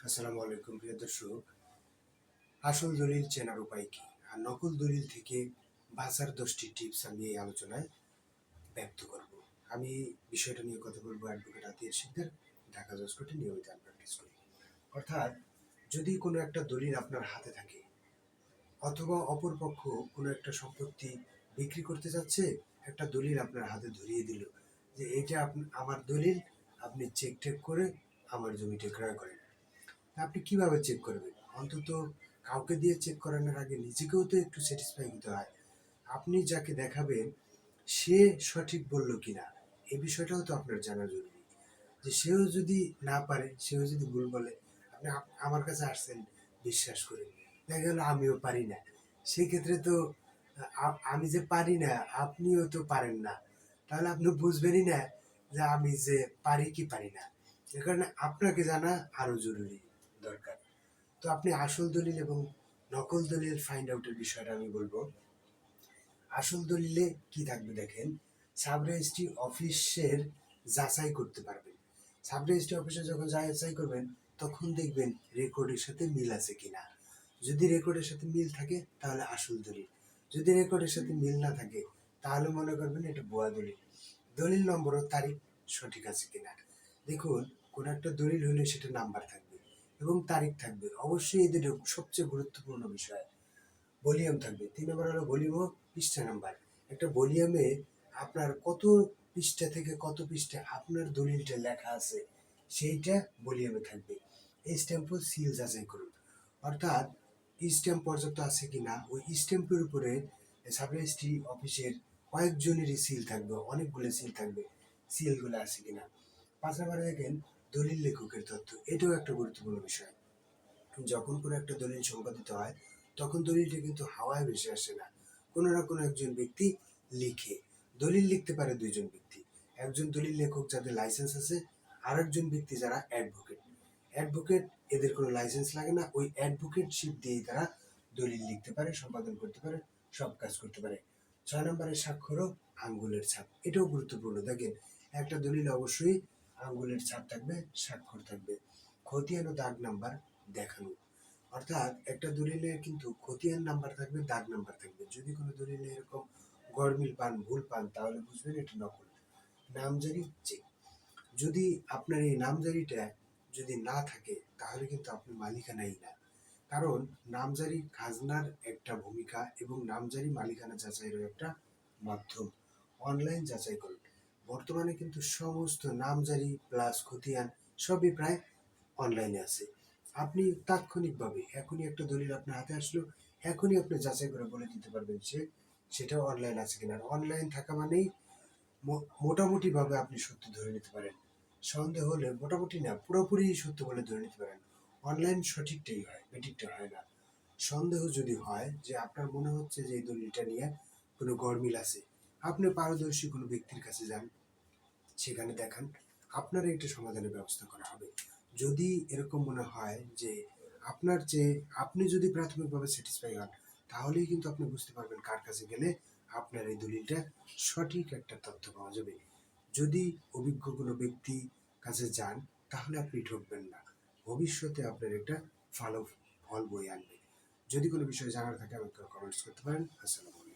আসসালামু আলাইকুম প্রিয় দর্শক। আসল দলিল চেনার উপায় কি আর নকল দলিল থেকে বাঁচার 10টি টিপস আমি এই আলোচনায় ব্যক্ত করব। আমি বিষয়টা নিয়ে কথা বলবো অ্যাডভোকেট আতিয়ার শিকদার, ঢাকা জজ কোর্টে নিয়মিত আমি প্র্যাকটিস করি। অর্থাৎ যদি কোনো একটা দলিল আপনার হাতে থাকে অথবা অপরপক্ষ কোনো একটা সম্পত্তি বিক্রি করতে যাচ্ছে, একটা দলিল আপনার হাতে ধরিয়ে দিল যে এটা আমার দলিল, আপনি চেক টেক করে আমার জমিটা ক্রয় করেন। আপনি কিভাবে চেক করবেন? অন্তত কাউকে দিয়ে চেক করানোর আগে নিজেকেও তো একটু স্যাটিসফাই হতে হয়। আপনি যাকে দেখাবেন সে সঠিক বলল কিনা এই বিষয়টাও তো আপনার জানা জরুরি। যে সেও যদি না পারে, সেও যদি ভুল বলে, আপনি আমার কাছে আসছেন বিশ্বাস করে, দেখা গেল আমিও পারি না, সেই ক্ষেত্রে তো আমি যে পারি না আপনিও তো পারেন না, তাহলে আপনি বুঝবেনই না যে আমি যে পারি কি পারি না। এ কারণে আপনাকে জানা আরো জরুরি দরকার। তো আপনি আসল দলিল এবং নকল দলিল ফাইন্ড আউটের বিষয়টা আমি বলবো। আসল দলিলে কি থাকবে দেখেন, সাব রেজিস্ট্রি অফিসের যাচাই করতে পারবেন। সাব রেজিস্ট্রি অফিসে যখন যাচাই করবেন তখন দেখবেন রেকর্ডের সাথে মিল আছে কিনা। যদি রেকর্ডের সাথে মিল থাকে তাহলে আসল দলিল, যদি রেকর্ডের সাথে মিল না থাকে তাহলে মনে করবেন এটা ভুয়া দলিল। দলিল নম্বর ও তারিখ সঠিক আছে কিনা দেখুন। কোন একটা দলিল হলে সেটা নাম্বার থাকবে এবং তারিখ থাকবে, অবশ্যই এদের সবচেয়ে গুরুত্বপূর্ণ বিষয়। ভলিউম থাকবে, 3 নম্বর হলো ভলিউম ও পৃষ্ঠা নাম্বার। একটা ভলিউমে আপনার কত পৃষ্ঠা থেকে কত পৃষ্ঠা আপনার দলিলটা লেখা আছে সেইটা ভলিউমে থাকবে। এই স্ট্যাম্প ও সিল যাচাই করুন, অর্থাৎ স্ট্যাম্প পর্যাপ্ত আছে কিনা। ওই স্ট্যাম্পের উপরে সাব রেজিস্ট্রি অফিসের কয়েকজনেরই সিল থাকবে, অনেকগুলো সিল থাকবে, সিলগুলো আছে কিনা। 5 নম্বরে দেখেন দলিল লেখকের তথ্য, এটাও একটা গুরুত্বপূর্ণ বিষয়। যখন কোনো একটা দলিল সম্পাদিত হয় তখন দলিলটা কিন্তু হাওয়ায় ভেসে আসে না, কোনো না কোনো একজন ব্যক্তি লিখে। দলিল লিখতে পারে দুইজন ব্যক্তি, একজন দলিল লেখক যাদের লাইসেন্স আছে, আর একজন ব্যক্তি যারা অ্যাডভোকেট। অ্যাডভোকেট এদের কোনো লাইসেন্স লাগে না, ওই অ্যাডভোকেটশিপ দিয়েই তারা দলিল লিখতে পারে, সম্পাদন করতে পারে, সব কাজ করতে পারে। 6 নম্বরে স্বাক্ষর ও আঙ্গুলের ছাপ, এটাও গুরুত্বপূর্ণ। দেখেন একটা দলিল অবশ্যই আঙ্গুলের ছাপ থাকবে, স্বাক্ষর থাকবে। খতিয়ান ও দাগ নাম্বার দেখানো, অর্থাৎ একটা দলিলে কিন্তু খতিয়ান নাম্বার থাকবে, দাগ নাম্বার থাকবে। যদি কোনো দলিলে এরকম গরমিল পান, ভুল পান, তাহলে বুঝবেন এটা নকল। নামজারি চেক, যদি আপনার এই নামজারিটা যদি না থাকে তাহলে কিন্তু আপনি মালিকানাই না। কারণ নামজারি খাজনার একটা ভূমিকা এবং নামজারি মালিকানা যাচাইয়ের একটা মাধ্যম। অনলাইন যাচাই করুন, বর্তমানে কিন্তু সমস্ত নামজারি প্লাস খতিয়ান সবই প্রায় অনলাইনে আছে। আপনি তাৎক্ষণিকভাবে এখনই একটা দলিল আপনার হাতে আসলো, এখনই আপনি যাচাই করে বলে দিতে পারবেন যে সেটা অনলাইন আছে কিনা। অনলাইন থাকা মানেই মোটামুটিভাবে আপনি সত্য ধরে নিতে পারেন। সন্দেহ হলে মোটামুটি না, পুরোপুরি সত্য বলে ধরে নিতে পারেন। অনলাইন সঠিকটাই হয়, বেঠিকটা হয় না। সন্দেহ যদি হয় যে আপনার মনে হচ্ছে যে এই দলিলটা নিয়ে কোনো গরমিল আছে, আপনি পারদর্শী কোনো ব্যক্তির কাছে যান, সেখানে দেখান, আপনার একটা সমাধানের ব্যবস্থা করা হবে। যদি এরকম মনে হয় যে আপনার যে আপনি যদি প্রাথমিকভাবে স্যাটিসফাই হন, তাহলেই কিন্তু আপনি বুঝতে পারবেন কার কাছে গেলে আপনার এই দলিলটা সঠিক একটা তথ্য পাওয়া যাবে। যদি অভিজ্ঞ কোনো ব্যক্তি কাছে যান তাহলে আপনি ঠকবেন না, ভবিষ্যতে আপনার একটা ভালো ফল বয়ে আনবে। যদি কোনো বিষয়ে জানার থাকে আমাকে কমেন্টস করতে পারেন। আসসালামু আলাইকুম।